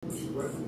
Thank you.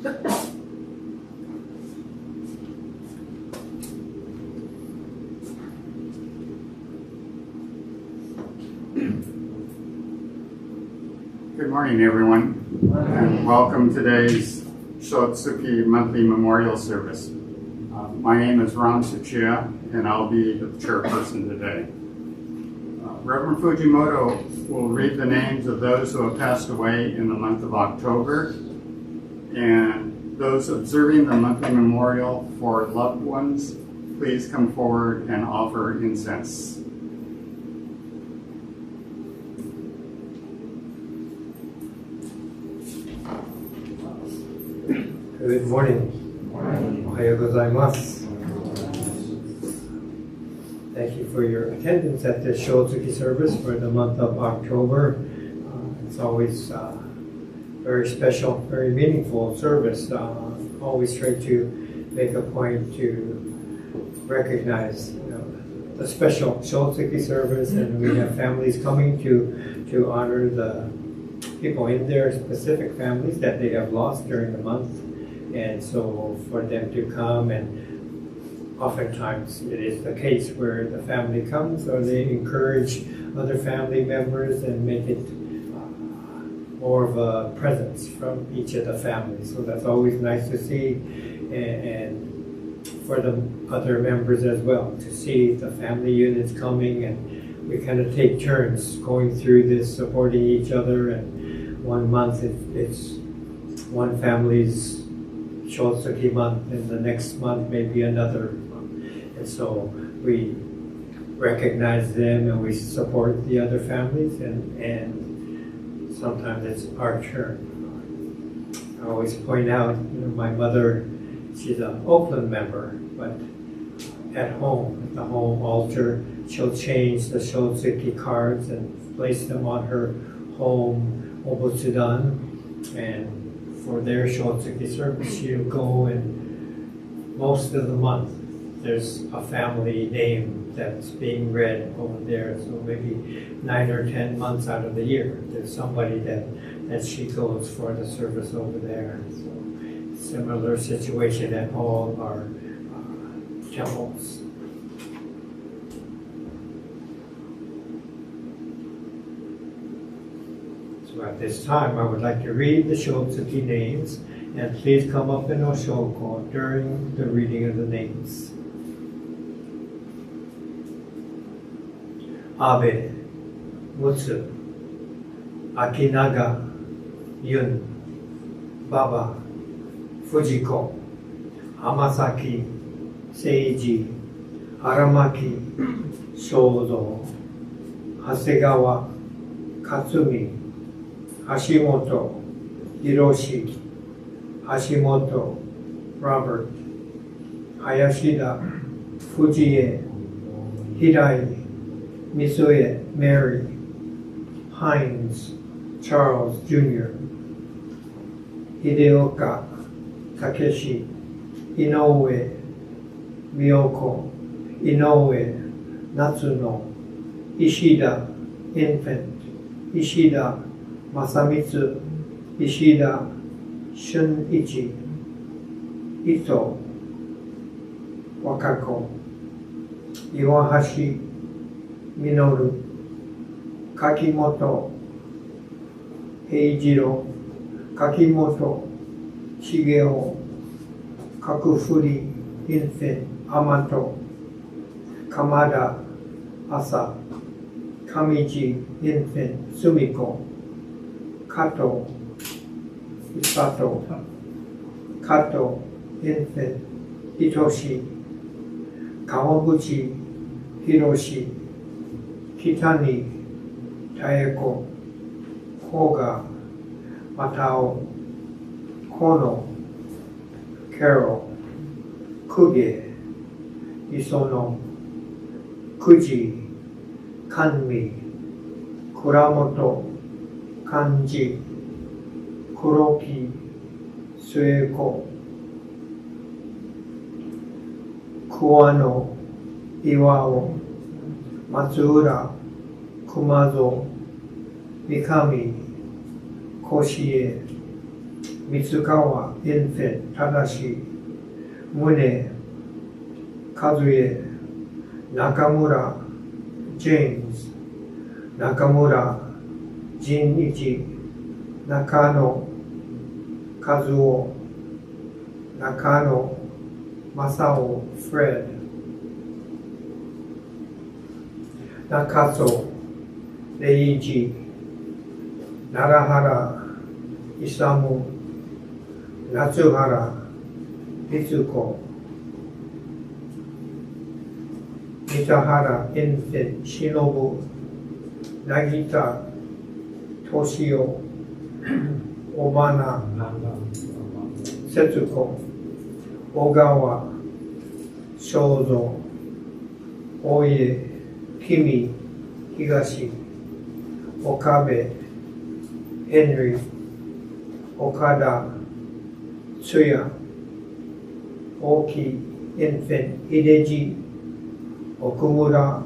Good morning, everyone, and welcome to today's Shotsuki monthly memorial service. My name is Ram Suchiya, and I'll be the chairperson today. Reverend Fujimoto will read the names of those who have passed away in the month of October, and those observing the monthly memorial for loved ones, please come forward and offer incense. Good morning. Ohayou gozaimasu. Thank you for your attendance at this Shotsuki service for the month of October. It's always very special, very meaningful service. Always try to make a point to recognize the special Shotsuki service, and we have families coming to honor the people in their specific families that they have lost during the month. And so for them to come, and oftentimes it is the case where the family comes or they encourage other family members and make it more of a presence from each of the families. So that's always nice to see, and for the other members as well, to see the family units coming, and we kind of take turns going through this, supporting each other. And one month it's one family's Shotsuki month, and the next month maybe another month. And so we recognize them and we support the other families, and sometimes it's our turn. I always point out, my mother, she's an Oakland member, but at home, at the home altar, she'll change the Shotsuki cards and place them on her home obutsudan, and for their Shotsuki service, she'll go, and most of the month there's a family name that's being read over there. So maybe 9 or 10 months out of the year, there's somebody that she goes for the service over there. So similar situation at all our temples. So at this time, I would like to read the Shotsuki names, and please come up in Oshoko during the reading of the names. Abe, Mutsu, Akinaga, Yun, Baba, Fujiko, Hamasaki, Seiji, Aramaki, Shozo, Hasegawa, Katsumi, Hashimoto, Hiroshi, Hashimoto, Robert, Hayashida, Fujie, Hirai, Misue, Mary, Hines, Charles Jr., Hideoka, Takeshi, Inoue, Miyoko, Inoue, Natsuno, Ishida, Infant, Ishida, Masamitsu, Ishida, Shunichi, Ito, Wakako, Iwahashi, Minoru, Kakimoto, Heijiro, Kakimoto, Shigeo, Kakufuri, Infant, Amato, Kamada, Asa, Kamiji, Infant, Sumiko, Kato, Isato, Kato, Infant, Hitoshi, Kawaguchi, Hiroshi, Kitani, Taeko, Koga, Matao, Kono, Carol, Kuge, Isono, Kuji, Kanmi, Kuramoto, Kanji, Kuroki, Sueko, Kuano, Iwao, Matsuura, Kumazo, Mikami, Koshie, 三川インフェン正し宗和江中村ジェームズ中村仁一中野和夫中野正夫フレッド中曽礼二奈良原勇夏原律子三田原インフェン忍渚敏夫小花節子小川正蔵大家君東岡部ヘンリー岡田津也大木インフェン秀治奥村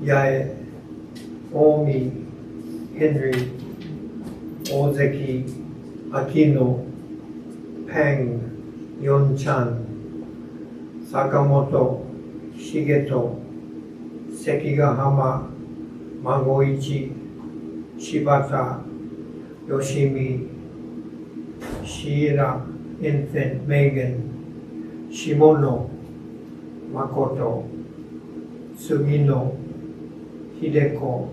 八重近江ヘンリー大関秋野ペンヨンちゃん坂本重人関ヶ浜孫一柴田吉見シエラインフェンメーゲン下野誠杉野秀子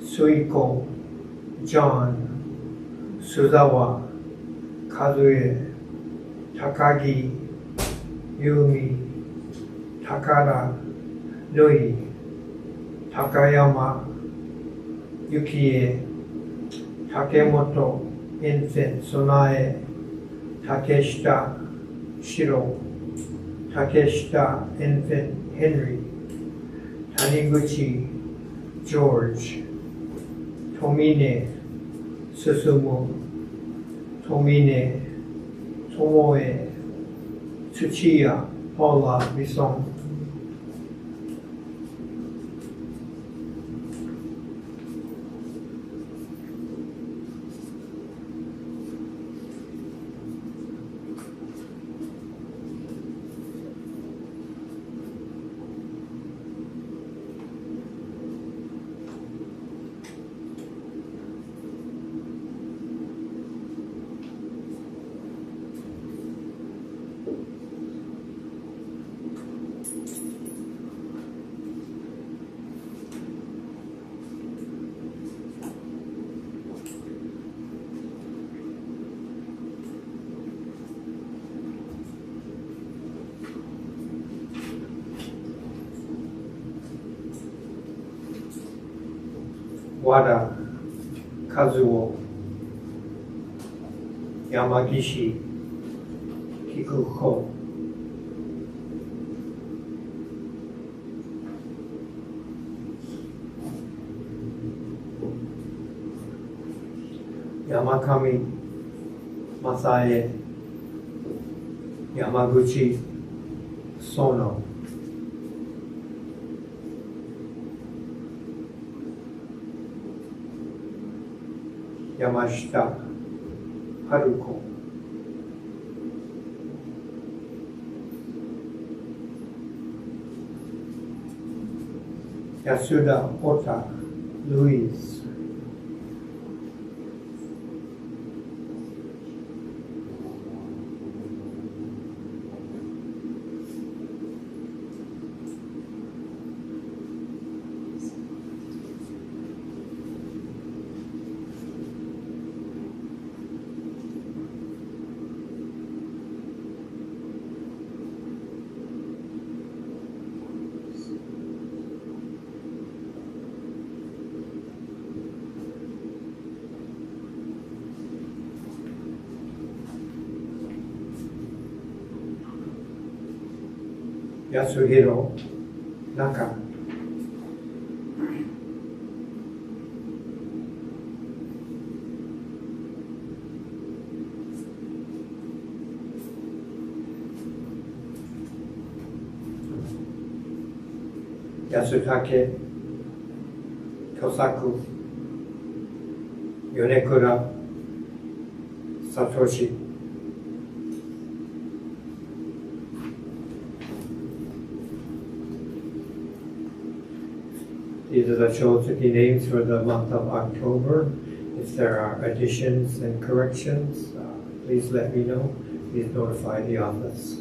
水子ジョン須沢和江高木優美高良瑠衣高山幸恵竹本インフェン備え竹下白竹下インフェンヘンリー谷口ジョージ富根進富根友江土屋ポーラビソン和田和夫山岸菊子山上正江山口園山下春子安田小田ルイス安弘中安武土作米倉 Satoshi. These are the Shotsuki names for the month of October. If there are additions and corrections, please let me know. Please notify the office.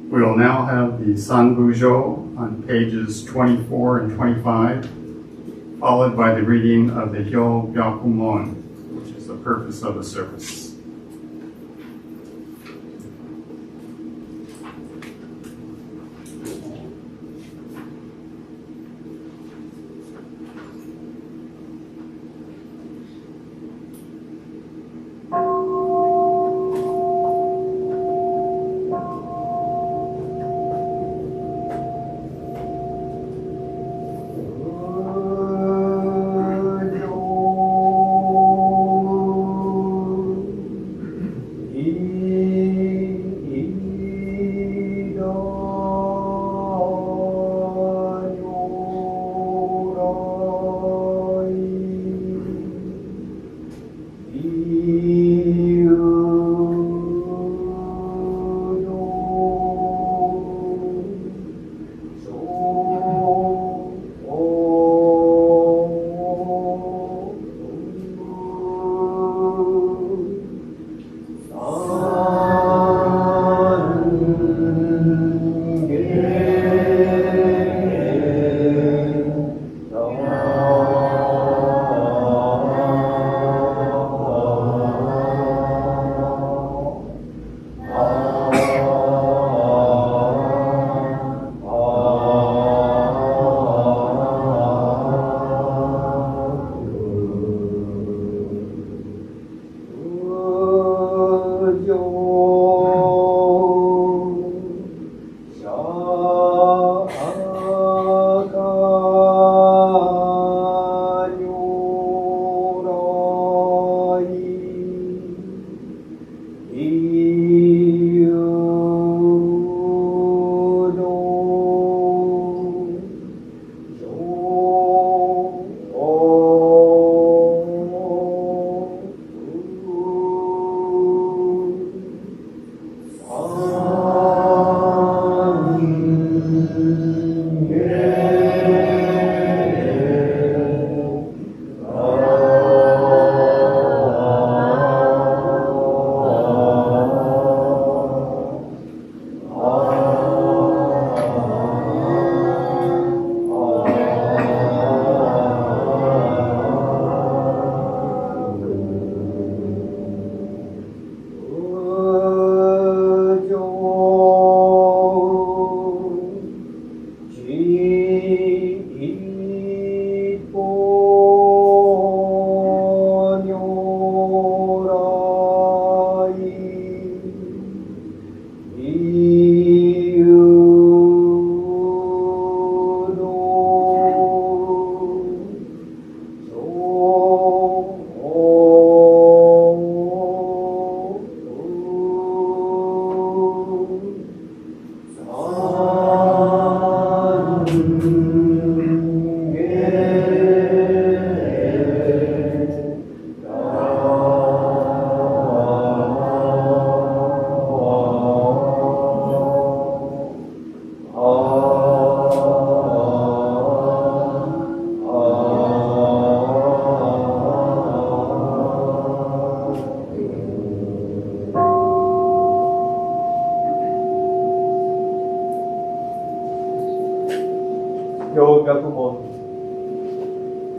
We will now have the Sanbujo on pages 24 and 25, followed by the reading of the Hyo Byakumon, which is the purpose of the service.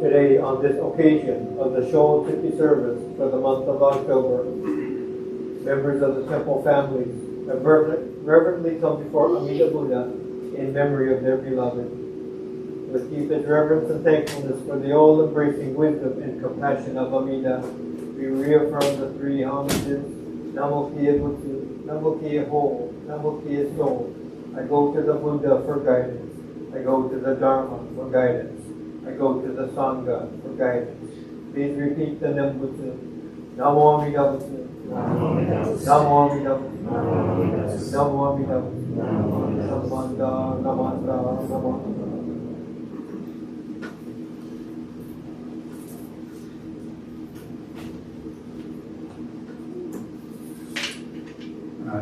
Today, on this occasion of the Shotsuki service for the month of October, members of the temple families have reverently come before Amida Buddha in memory of their beloved. With deepest reverence and thankfulness for the all-embracing wisdom and compassion of Amida, we reaffirm the three homages: Namo Kiya Butsu, Namo Kiya Ho, Namo Kiya So. I go to the Buddha for guidance. I go to the Dharma for guidance. I go to the Sangha for guidance. Please repeat the Nambutsu. Namo Amida Butsu,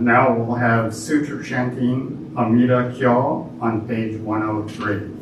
Now we'll have sutra chanting Alameda Kyo on page 103.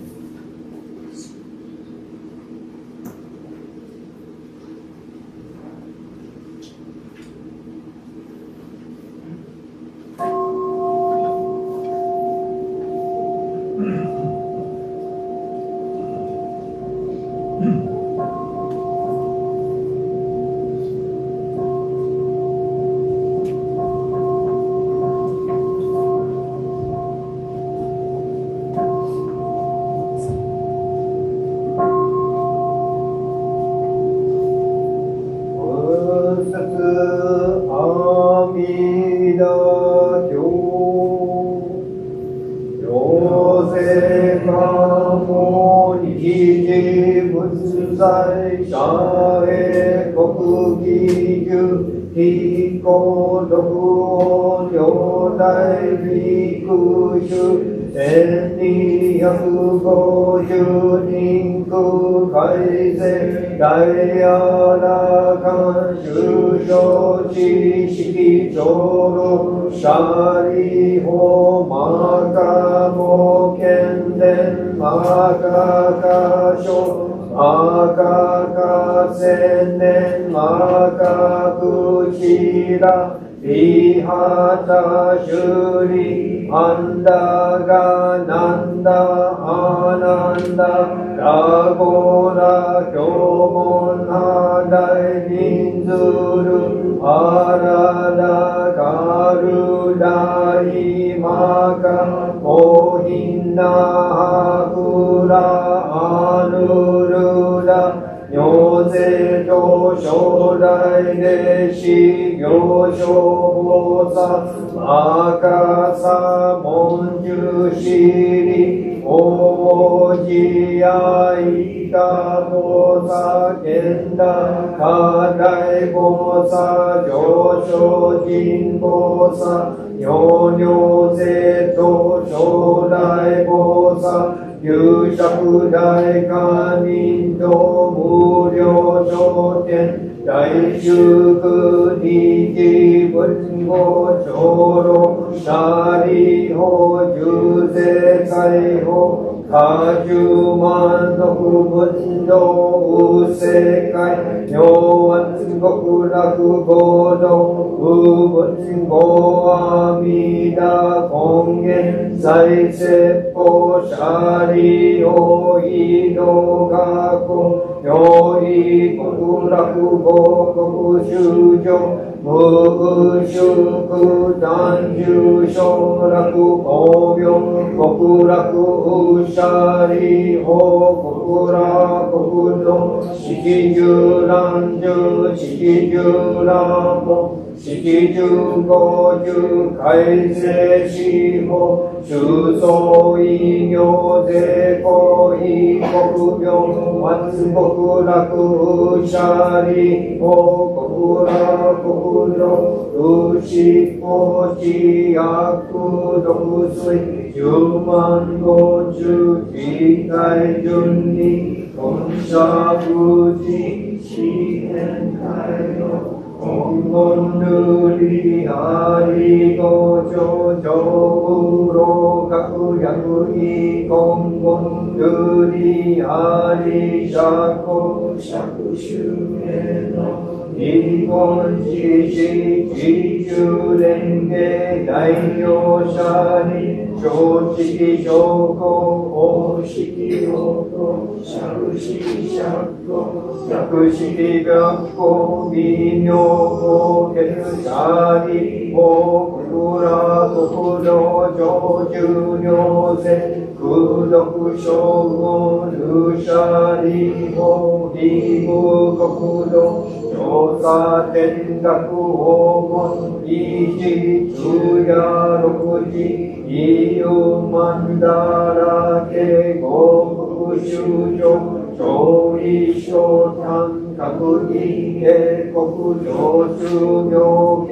各義警告上宗行家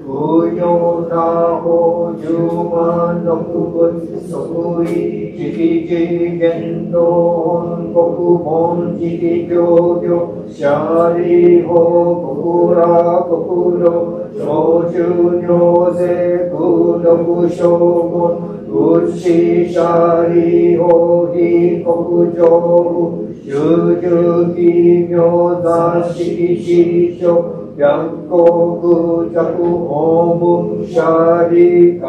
空行他法十万六分即位直次言道本国本直教教舍利法国ら国土小中行税空六将軍仏師舍利法非国上部修十奇妙雑式師匠百国着法文舍利下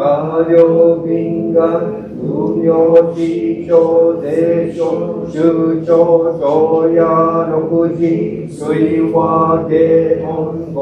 領敏願無名師匠税所宗長や六時水和低音五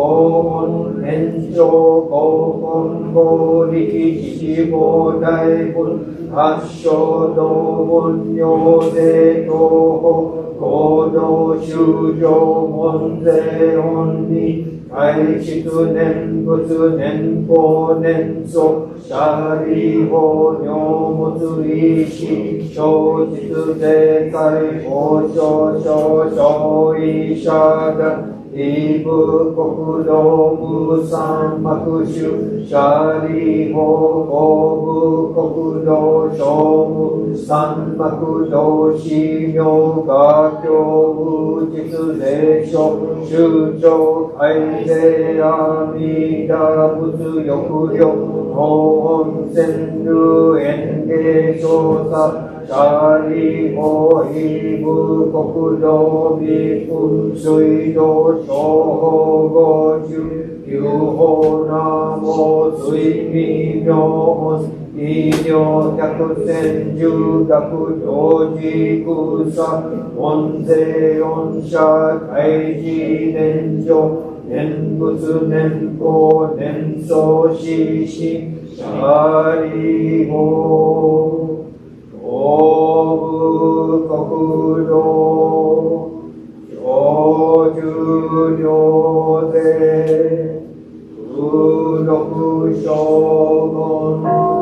音変調五音五力七五大分八正道本行税教法行動修正門税本理外出念仏念法念祖舍利法尿物意識小実税界法少少小医者が異部国土無三幕種舍利法高部国土小無三幕土司名画教無実税所宗長改税阿弥陀仏欲量法本宣流演芸調査舍利法異部国土密封水道小法五十九法南無水未妙音異名百千十学常時空差音税音者開示念上念仏念法念僧死死舍利法大部国土小十両税空六将軍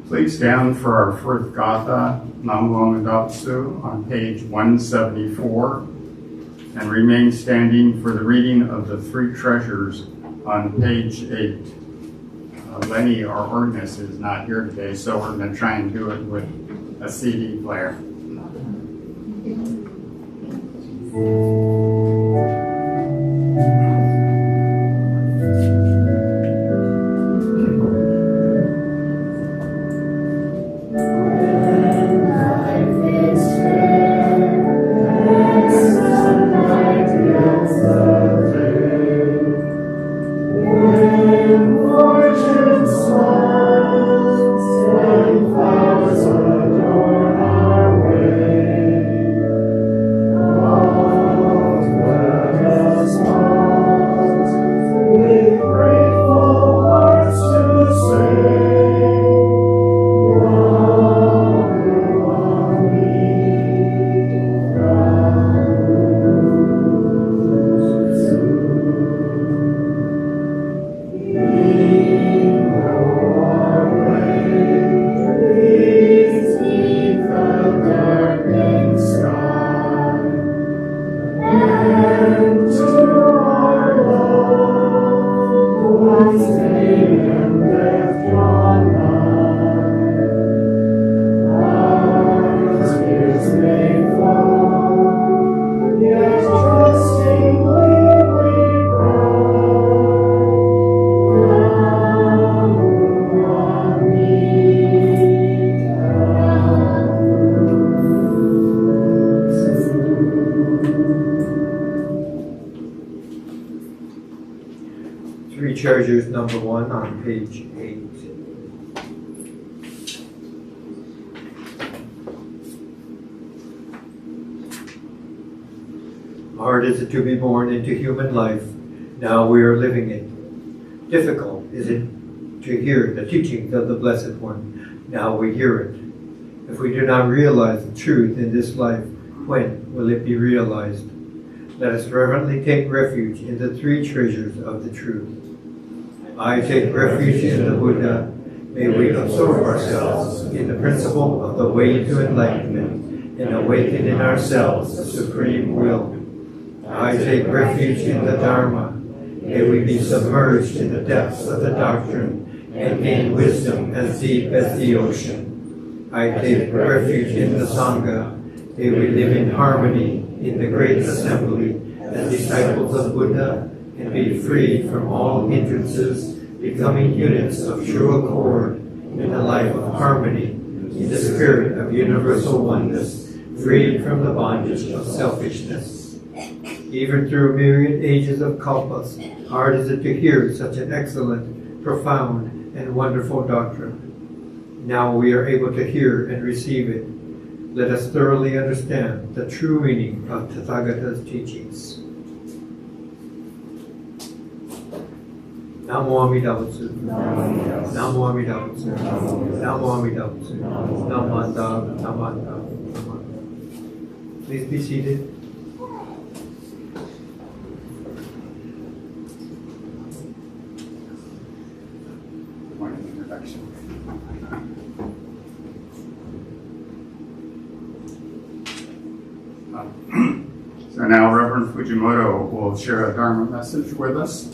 Please stand for our fourth gatha, Namo Amidapsu, on page 174, and remain standing for the reading of the three treasures on page 8. Lenny, our organist, is not here today, so we're going to try and do it with a CD player. Adore our way. Treasures number 1 on page 8. Hard is it to be born into human life, now we are living it. Difficult is it to hear the teachings of the Blessed One, now we hear it. If we do not realize the truth in this life, when will it be realized? Let us reverently take refuge in the 3 treasures of the truth. I take refuge in the Buddha. May we absorb ourselves in the principle of the way to enlightenment and awaken in ourselves the supreme will. I take refuge in the Dharma. May we be submerged in the depths of the doctrine and gain wisdom as deep as the ocean. I take refuge in the Sangha. May we live in harmony in the great assembly as disciples of Buddha and be free from all hindrances, becoming units of true accord in the life of harmony, in the spirit of universal oneness, freed from the bondage of selfishness. Even through myriad ages of kalpas, hard is it to hear such an excellent, profound, and wonderful doctrine. Now we are able to hear and receive it. Let us thoroughly understand the true meaning of Tathagata's teachings. Namo Amida Butsu. Namo Amida Butsu. Namo Amida Butsu. Namanda, Namanda, Namanda. Please be seated. So now Reverend Fujimoto will share a Dharma message with us.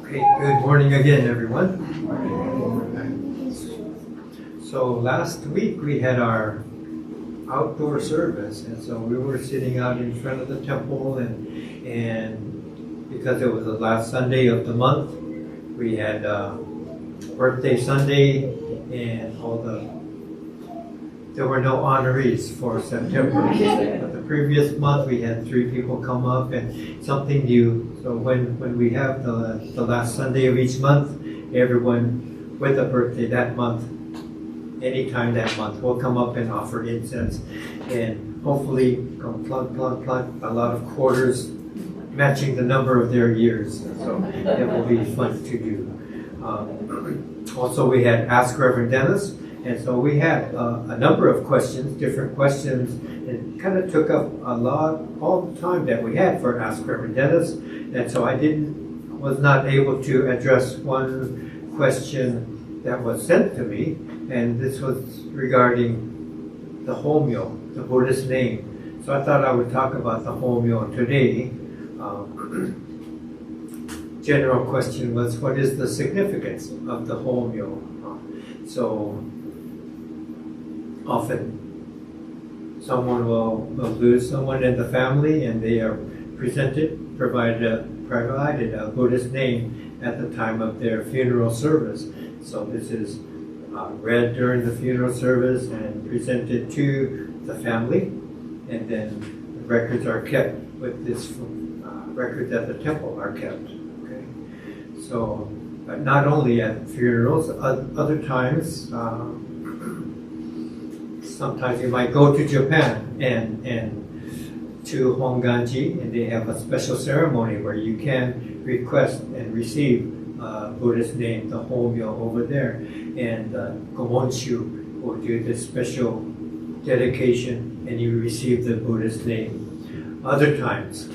Okay, good morning again, everyone. So last week we had our outdoor service, and so we were sitting out in front of the temple, and because it was the last Sunday of the month, we had birthday Sunday, and there were no honorees for September. But the previous month we had 3 people come up, and something new. So when we have the last Sunday of each month, everyone with a birthday that month, anytime that month, will come up and offer incense, and hopefully plug a lot of quarters matching the number of their years. So it will be fun to do. Also, we had Ask Reverend Dennis, and so we had a number of questions, different questions, and kind of took up all the time that we had for Ask Reverend Dennis, and so I was not able to address one question that was sent to me, and this was regarding the HOMYO, the Buddhist name. So I thought I would talk about the HOMYO today. General question was, what is the significance of the HOMYO? So often someone will lose someone in the family, and they are provided a Buddhist name at the time of their funeral service. So this is read during the funeral service and presented to the family, and then the records are kept with this records at the temple are kept. Okay, so but not only at funerals, other times. Sometimes you might go to Japan and to Honganji, and they have a special ceremony where you can request and receive Buddhist name, the HOMYO over there, and Gomonshu will do this special dedication, and you receive the Buddhist name. Other times,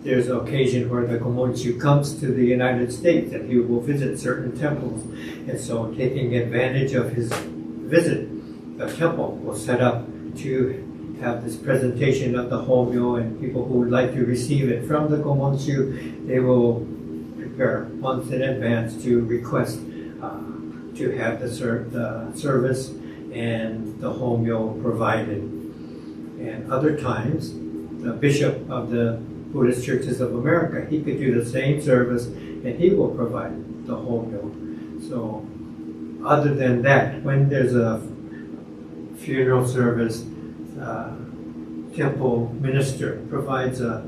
there's an occasion where the Gomonshu comes to the United States, and he will visit certain temples, and so taking advantage of his visit, the temple will set up to have this presentation of the HOMYO, and people who would like to receive it from the Gomonshu, they will prepare months in advance to request to have the service and the HOMYO provided. And other times, the bishop of the Buddhist Churches of America, he could do the same service, and he will provide the HOMYO. So other than that, when there's a funeral service, temple minister provides a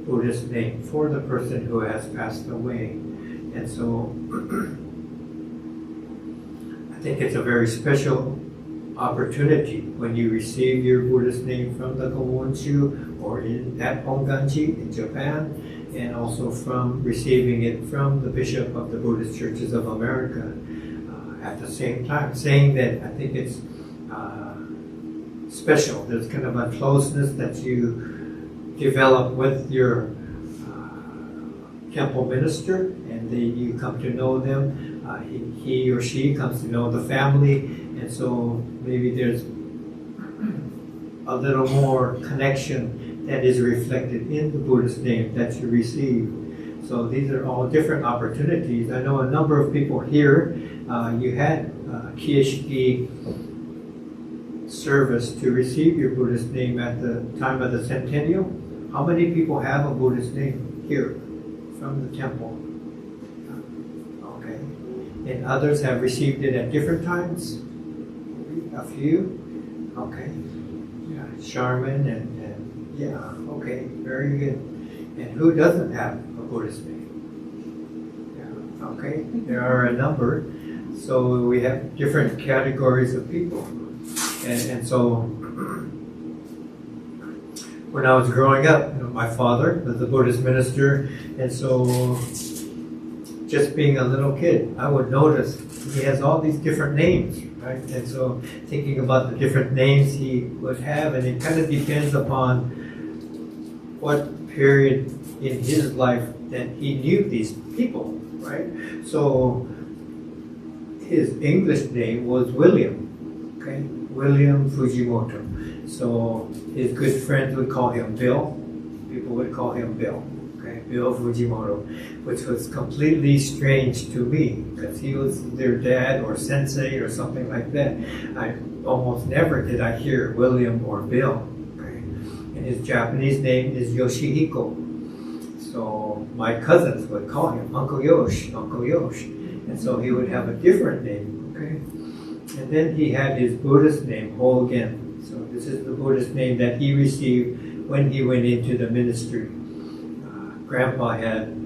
Buddhist name for the person who has passed away. And so I think it's a very special opportunity when you receive your Buddhist name from the Gomonshu or at Honganji in Japan, and also from receiving it from the Bishop of the Buddhist Churches of America at the same time, saying that I think it's special. There's kind of a closeness that you develop with your temple minister, and then you come to know them. He or she comes to know the family, and so maybe there's a little more connection that is reflected in the Buddhist name that you receive. So these are all different opportunities. I know a number of people here, you had Kieshiki service to receive your Buddhist name at the time of the centennial. How many people have a Buddhist name here from the temple? Okay. And others have received it at different times? A few? Okay. Yeah, Charmin and yeah, okay, very good. And who doesn't have a Buddhist name? Yeah, okay, there are a number. So we have different categories of people. And so when I was growing up, my father was a Buddhist minister, and so just being a little kid, I would notice he has all these different names, right? And so thinking about the different names he would have, and it kind of depends upon what period in his life that he knew these people, right? So his English name was William, okay? William Fujimoto. So his good friends would call him Bill. People would call him Bill, okay? Bill Fujimoto, which was completely strange to me because he was their dad or sensei or something like that. I almost never did I hear William or Bill, okay? And his Japanese name is Yoshihiko. So my cousins would call him Uncle Yosh, Uncle Yosh. And so he would have a different name, okay? And then he had his Buddhist name, Hogen. So this is the Buddhist name that he received when he went into the ministry. Grandpa had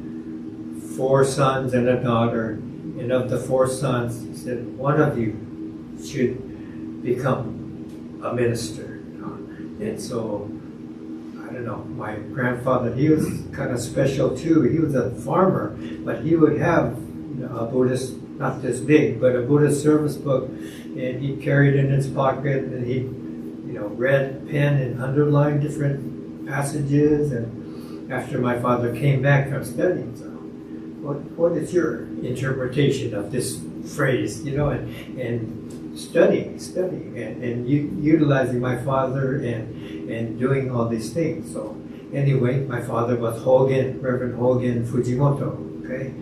4 sons and a daughter, and of the 4 sons, he said, one of you should become a minister. And so, I don't know, my grandfather, he was kind of special too. He was a farmer, but he would have a Buddhist, not this big, but a Buddhist service book, and he carried it in his pocket, and he, read, pen, and underlined different passages. And after my father came back from studying, so what is your interpretation of this phrase? And studying, and utilizing my father and doing all these things. So anyway, my father was Hogen, Reverend Hogen Fujimoto, okay?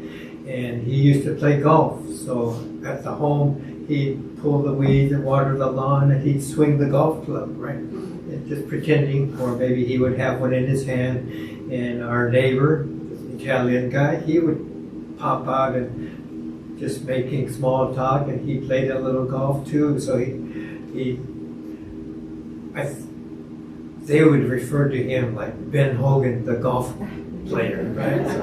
And he used to play golf. So at the home, he'd pull the weeds and water the lawn, and he'd swing the golf club, right? And just pretending, or maybe he would have one in his hand. And our neighbor, this Italian guy, he would pop out and just making small talk, and he played a little golf too. So they would refer to him like Ben Hogan, the golf player, right? So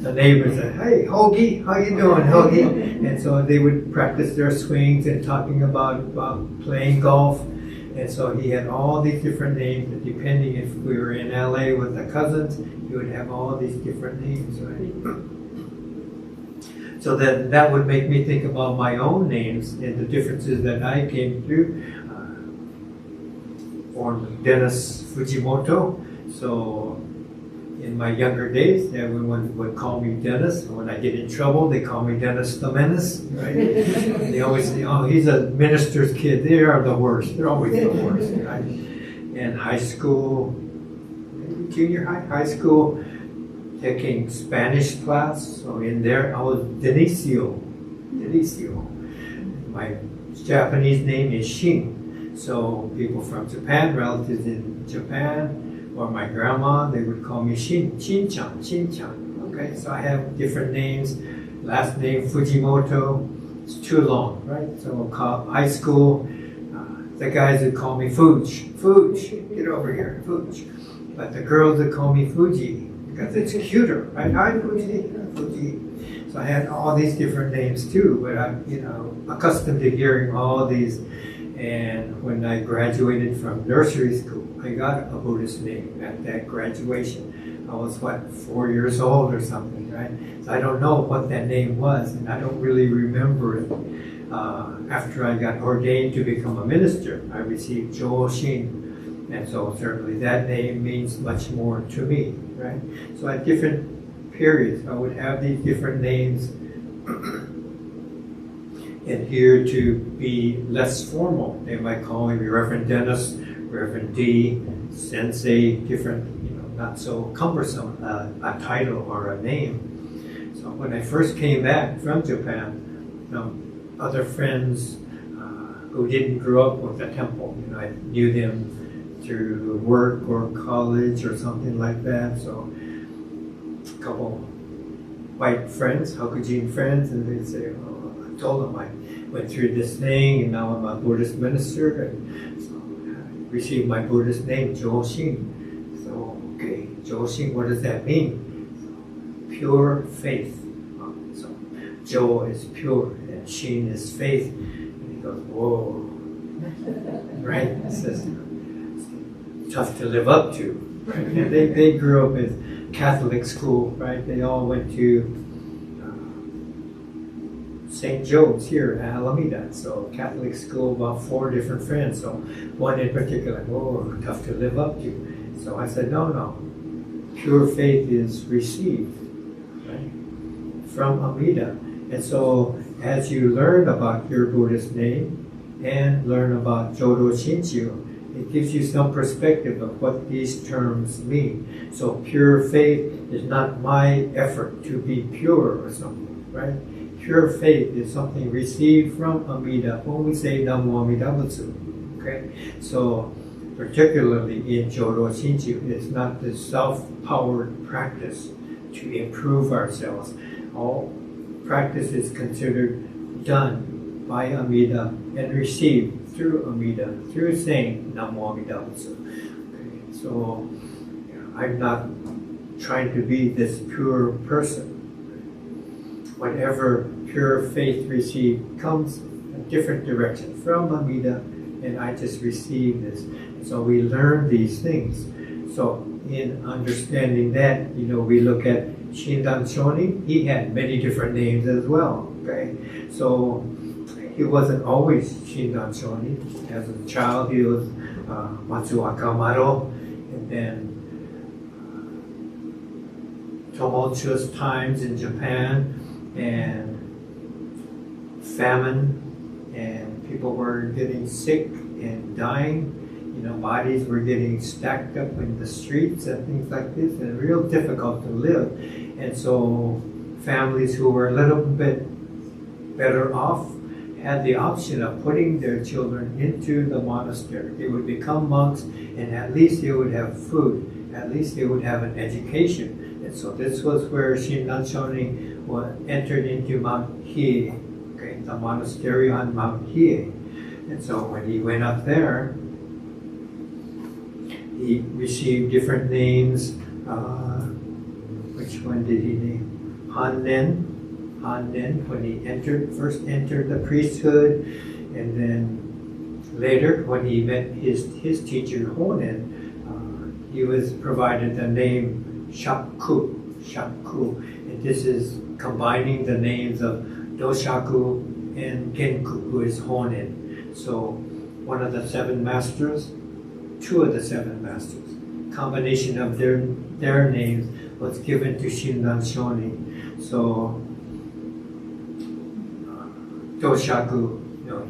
the neighbors said, "Hey, Hoagie, how you doing, Hoagie?" And so they would practice their swings and talking about playing golf. And so he had all these different names, and depending if we were in LA with the cousins, he would have all these different names, right? So that would make me think about my own names and the differences that I came through. Born Dennis Fujimoto, so in my younger days, everyone would call me Dennis. When I get in trouble, they call me Dennis the Menace, right? And they always say, "Oh, he's a minister's kid." They are the worst. They're always the worst, right? In high school, maybe junior high school, taking Spanish class. So in there, I was Denicio. My Japanese name is Shin. So people from Japan, relatives in Japan, or my grandma, they would call me Shin-chan. Okay, so I have different names. Last name Fujimoto, it's too long, right? So high school, the guys would call me Fuji. Fuji, get over here, Fuji. But the girls would call me Fuji because it's cuter, right? Hi, Fuji, Fuji. So I had all these different names too, but I'm, accustomed to hearing all these. And when I graduated from nursery school, I got a Buddhist name at that graduation. I was, 4 years old or something, right? So I don't know what that name was, and I don't really remember it. After I got ordained to become a minister, I received Jo-shin, and so certainly that name means much more to me, right? So at different periods, I would have these different names and here to be less formal. They might call me Reverend Dennis, Reverend D, Sensei, different, not so cumbersome a title or a name. So when I first came back from Japan, other friends who didn't grow up with the temple, I knew them through work or college or something like that. So a couple white friends, Hakujin friends, and they'd say, I told them I went through this thing and now I'm a Buddhist minister, and so I received my Buddhist name, Jo-shin. So, okay, Jo-shin, what does that mean? So, pure faith. So, Jo is pure and Shin is faith. And he goes, whoa, right? It's tough to live up to. Right? And they grew up in Catholic school, right? They all went to St. Joe's here at Alameda. So Catholic school, about 4 different friends. So one in particular, tough to live up to. So I said, no. Pure faith is received, right, from Amida. And so as you learn about your Buddhist name and learn about Jodo Shinchu, it gives you some perspective of what these terms mean. So pure faith is not my effort to be pure or something, right? Pure faith is something received from Amida when we say Namo Amida Butsu. Okay? So, particularly in Jodo Shinchu, it's not this self-powered practice to improve ourselves. All practice is considered done by Amida and received through Amida, through saying Namo Amida Butsu. Okay? So, I'm not trying to be this pure person. Whatever pure faith received comes a different direction from Amida, and I just receive this. And so we learn these things. So in understanding that, we look at Shindan Shoni. He had many different names as well. Okay, so he wasn't always Shindan Shoni. As a child, he was Matsu Akamaro, and then tumultuous times in Japan, and famine, and people were getting sick and dying. Bodies were getting stacked up in the streets and things like this, and real difficult to live. And so families who were a little bit better off had the option of putting their children into the monastery. They would become monks, and at least they would have food, at least they would have an education. And so this was where Shindan Shoni entered into Mount Hiei, okay, the monastery on Mount Hiei. And so when he went up there, he received different names. Which one did he name? Hannen, when he first entered the priesthood, and then later when he met his teacher Honen, he was provided the name Shakku. And this is combining the names of Doshaku and Genku, who is Honen. So one of the 7 masters, 2 of the 7 masters, combination of their names was given to Shindan Shoni. So Doshaku,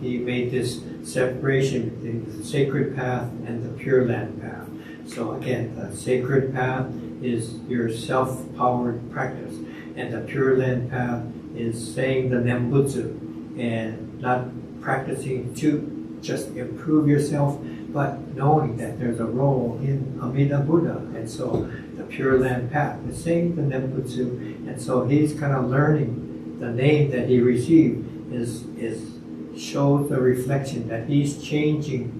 he made this separation between the sacred path and the Pure Land path. So again, the sacred path is your self-powered practice, and the Pure Land path is saying the Nembutsu and not practicing to just improve yourself, but knowing that there's a role in Amida Buddha. And so the Pure Land path is saying the Nembutsu, and so he's kind of learning the name that he received shows the reflection that he's changing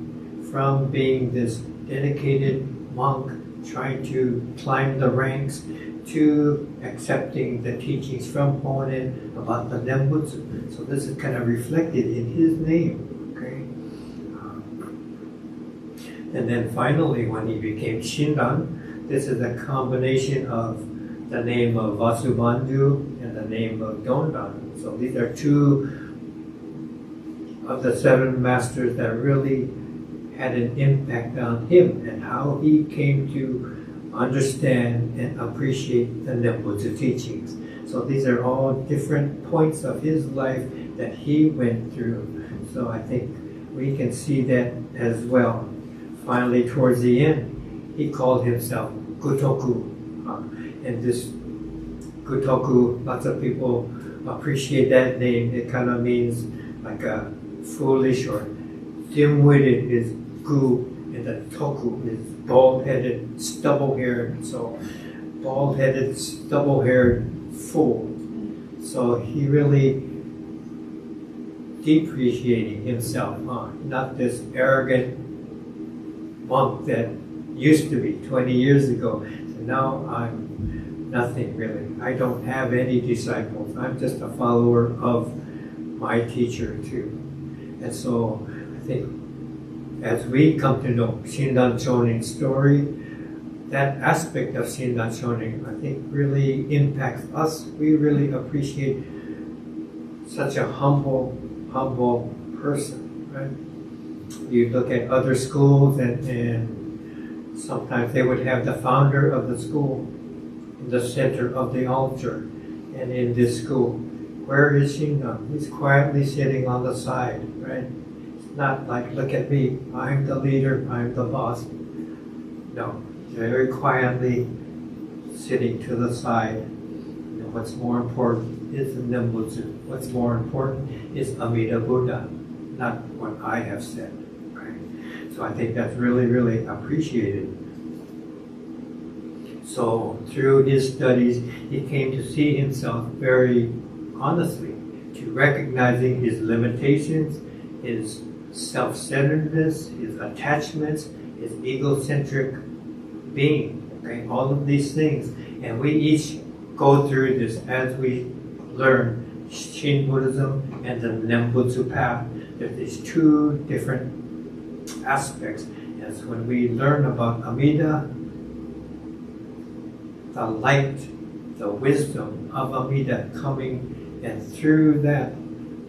from being this dedicated monk trying to climb the ranks to accepting the teachings from Honen about the Nembutsu. So this is kind of reflected in his name. Okay? And then finally, when he became Shinran, this is a combination of the name of Vasubandhu and the name of Dondan. So these are two of the 7 masters that really had an impact on him and how he came to understand and appreciate the Nembutsu teachings. So these are all different points of his life that he went through. So I think we can see that as well. Finally, towards the end, he called himself Gutoku. And this Gutoku, lots of people appreciate that name. It kind of means like a foolish or dim-witted is Gu, and the Toku is bald-headed, stubble-haired. So bald-headed, stubble-haired fool. So he really depreciating himself, not this arrogant monk that used to be 20 years ago. So now I'm nothing really. I don't have any disciples. I'm just a follower of my teacher too. And so I think as we come to know Shinran Shonin's story, that aspect of Shinran Shonin, I think, really impacts us. We really appreciate such a humble person, right? You look at other schools and sometimes they would have the founder of the school in the center of the altar. And in this school, where is Shinran? He's quietly sitting on the side, right? It's not like, look at me, I'm the leader, I'm the boss. No, very quietly sitting to the side. You know, what's more important is the Nembutsu. What's more important is Amida Buddha, not what I have said. Right? So I think that's really, really appreciated. So through his studies, he came to see himself very honestly, to recognizing his limitations, his self-centeredness, his attachments, his egocentric being, okay? All of these things. And we each go through this as we learn Shin Buddhism and the Nembutsu path. There's these two different aspects. As when we learn about Amida, the light, the wisdom of Amida coming, and through that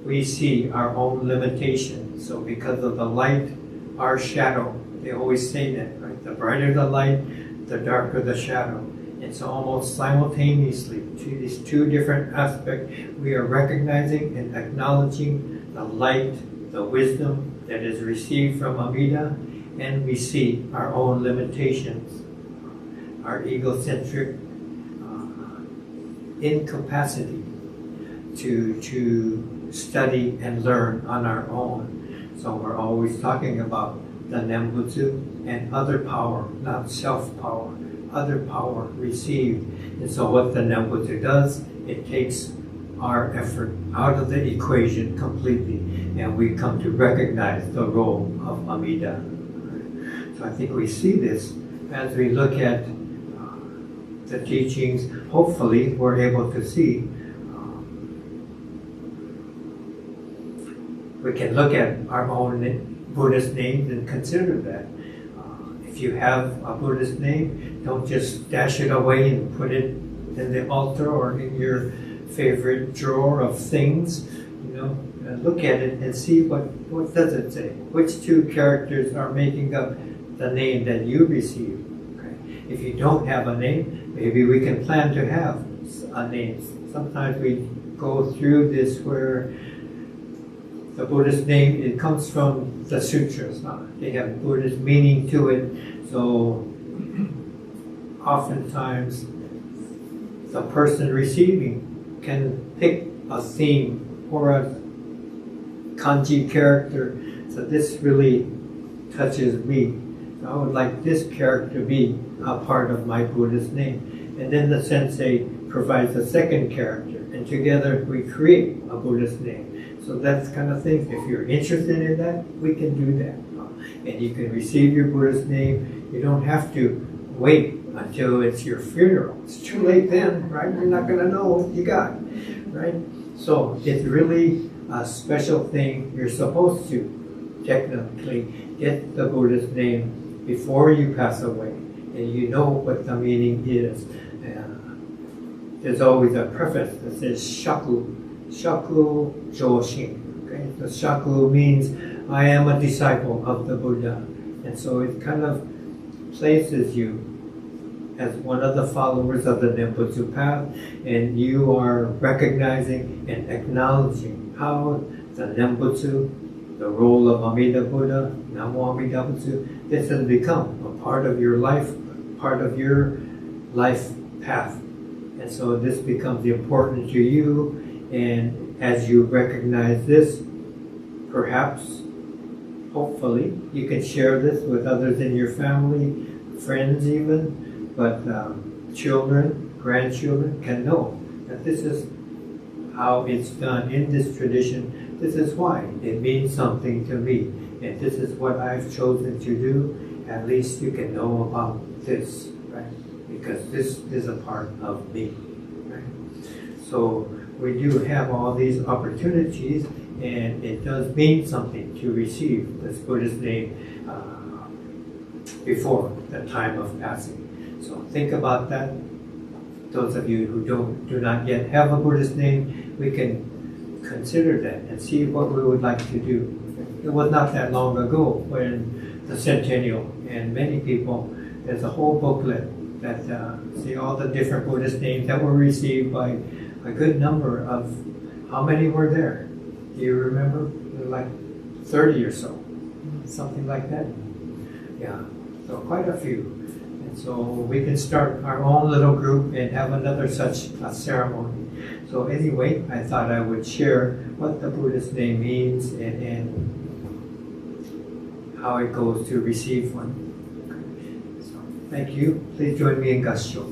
we see our own limitations. So because of the light, our shadow, they always say that, right? The brighter the light, the darker the shadow. It's almost simultaneously to these two different aspects. We are recognizing and acknowledging the light, the wisdom that is received from Amida, and we see our own limitations, our egocentric incapacity to study and learn on our own. So we're always talking about the Nembutsu and other power, not self-power, other power received. And so what the Nembutsu does, it takes our effort out of the equation completely, and we come to recognize the role of Amida. So I think we see this as we look at the teachings. Hopefully we're able to see, we can look at our own Buddhist names and consider that. If you have a Buddhist name, don't just dash it away and put it in the altar or in your favorite drawer of things. You know, look at it and see what does it say. Which two characters are making up the name that you received. Okay? If you don't have a name, maybe we can plan to have a name. Sometimes we go through this where the Buddhist name, it comes from the sutras. They have Buddhist meaning to it. So oftentimes the person receiving can pick a theme or a kanji character. So this really touches me. So I would like this character to be a part of my Buddhist name. And then the sensei provides a second character, and together we create a Buddhist name. So that's kind of thing. If you're interested in that, we can do that. and you can receive your Buddhist name. You don't have to wait until it's your funeral. It's too late then, right? You're not going to know what you got, right? So it's really a special thing. You're supposed to technically get the Buddhist name before you pass away, and you know what the meaning is. There's always a preface that says shaku joshin. Okay, so shaku means I am a disciple of the Buddha, and so it kind of places you as one of the followers of the Nembutsu path, and you are recognizing and acknowledging how the Nembutsu, the role of Amida Buddha, Namo Amida Butsu, this has become a part of your life path. And so this becomes important to you, and as you recognize this, perhaps, hopefully, you can share this with others in your family, friends even, but children, grandchildren can know that this is how it's done in this tradition. This is why it means something to me, and this is what I've chosen to do. At least you can know about this, right? Because this is a part of me, right? So we do have all these opportunities, and it does mean something to receive this Buddhist name before the time of passing. So think about that. Those of you who do not yet have a Buddhist name, we can consider that and see what we would like to do. It was not that long ago when the centennial, and many people, there's a whole booklet that see all the different Buddhist names that were received by a good number of, how many were there? Do you remember? Like 30 or so, something like that. Yeah, so quite a few. And so we can start our own little group and have another such ceremony. So anyway, I thought I would share what the Buddhist name means and how it goes to receive one. So, thank you. Please join me in Gassho.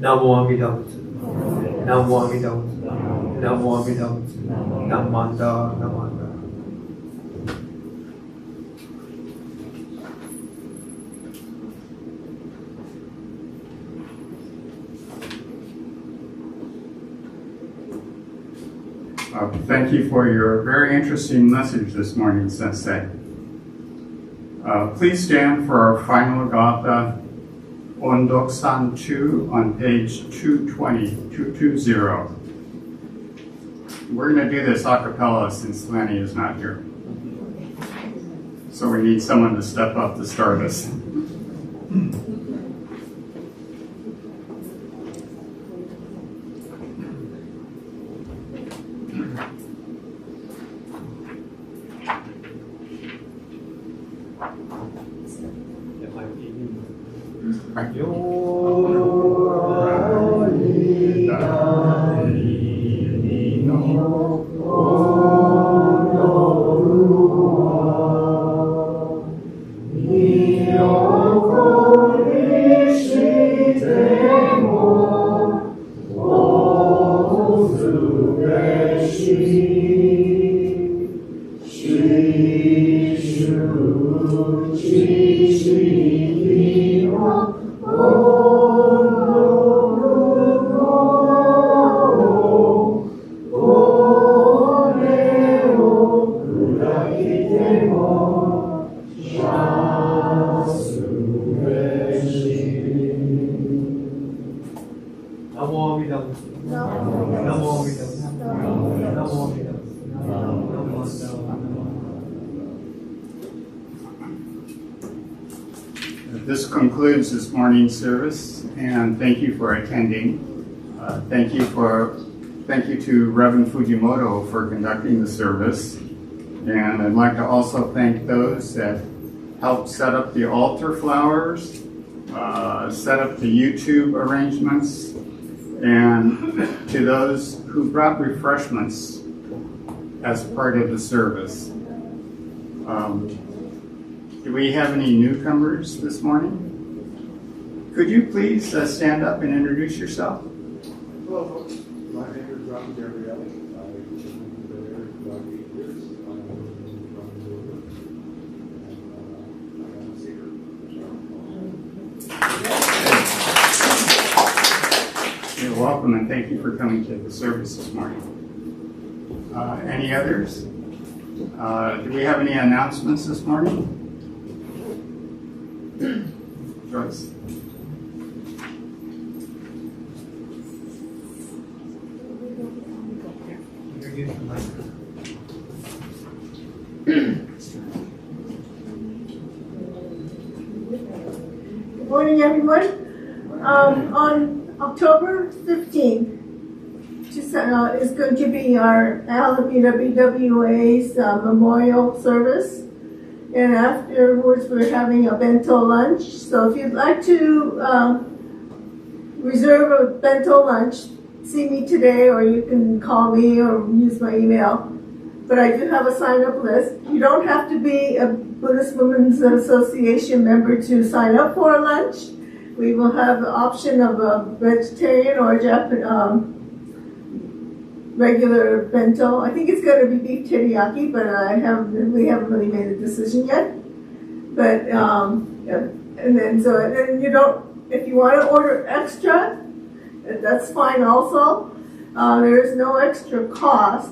Namo Amida Butsu. Namo Amida Butsu. Namo Amida Butsu. Namanda, Namanda. Thank you for your very interesting message this morning, Sensei. Please stand for our final gatha, Ondoksan 2 on page 220. We're going to do this a cappella since Lenny is not here. So we need someone to step up to start us. This concludes this morning's service, and thank you for attending. Thank you to Reverend Fujimoto for conducting the service, and I'd like to also thank those that helped set up the altar flowers, set up the YouTube arrangements, and to those who brought refreshments as part of the service. Do we have any newcomers this morning? Could you please stand up and introduce yourself? Hello, folks. My name is Ron Gabrielli. I've been there about 8 years. I'm from Buddha. and thank you for coming to the service this morning. Any others? Do we have any announcements this morning? Joyce? Good morning, everyone. On October 15th is going to be our Alameda BWA's memorial service. And afterwards, we're having a bento lunch. So if you'd like to reserve a bento lunch, see me today, or you can call me or use my email. But I do have a sign-up list. You don't have to be a Buddhist Women's Association member to sign up for a lunch. We will have the option of a vegetarian or a regular bento. I think it's going to be beef teriyaki, but we haven't really made a decision yet. But and then you don't, if you want to order extra, that's fine also. There is no extra cost.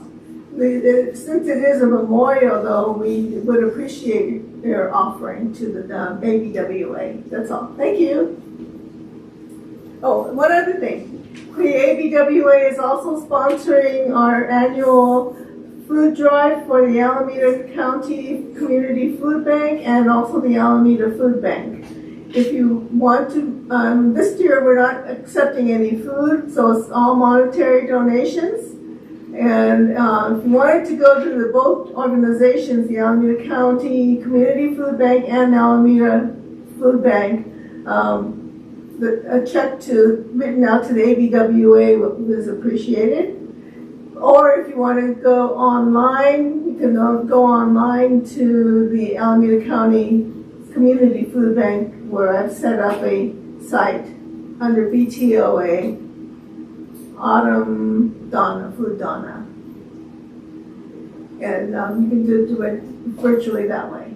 Since it is a memorial, though, we would appreciate your offering to the ABWA. That's all. Thank you. Oh, one other thing. The ABWA is also sponsoring our annual food drive for the Alameda County Community Food Bank and also the Alameda Food Bank. If you want to, this year we're not accepting any food, so it's all monetary donations. And if you wanted to go to both organizations, the Alameda County Community Food Bank and Alameda Food Bank, a check written out to the ABWA was appreciated. Or if you want to go online, you can go online to the Alameda County Community Food Bank, where I've set up a site under BTOA. Autumn Donna, Food Donna. And you can do it virtually that way.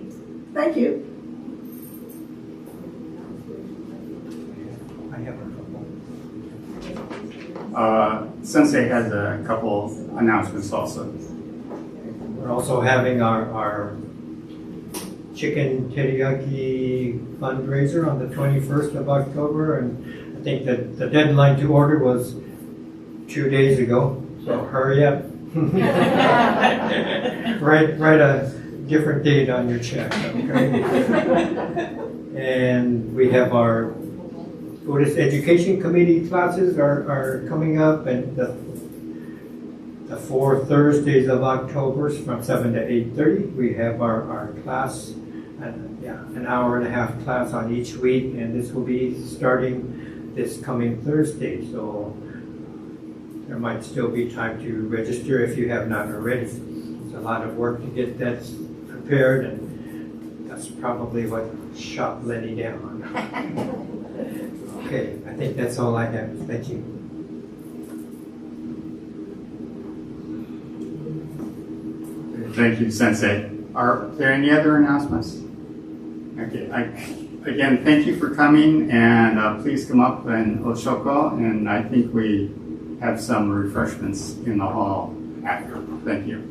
Thank you. I have a couple. Sensei has a couple announcements also. We're also having our chicken teriyaki fundraiser on the 21st of October, and I think that the deadline to order was 2 days ago, so hurry up. write a different date on your check, okay? And we have our Buddhist Education Committee classes are coming up, and the 4 Thursdays of October from 7 to 8:30. We have our class, an hour and a half class on each week, and this will be starting this coming Thursday. So there might still be time to register if you have not already. It's a lot of work to get that prepared, and that's probably what shot Lenny down. Okay, I think that's all I have. Thank you. Thank you, Sensei. Are there any other announcements? Okay. Again, thank you for coming, and please come up and Oshoko, and I think we have some refreshments in the hall after. Thank you.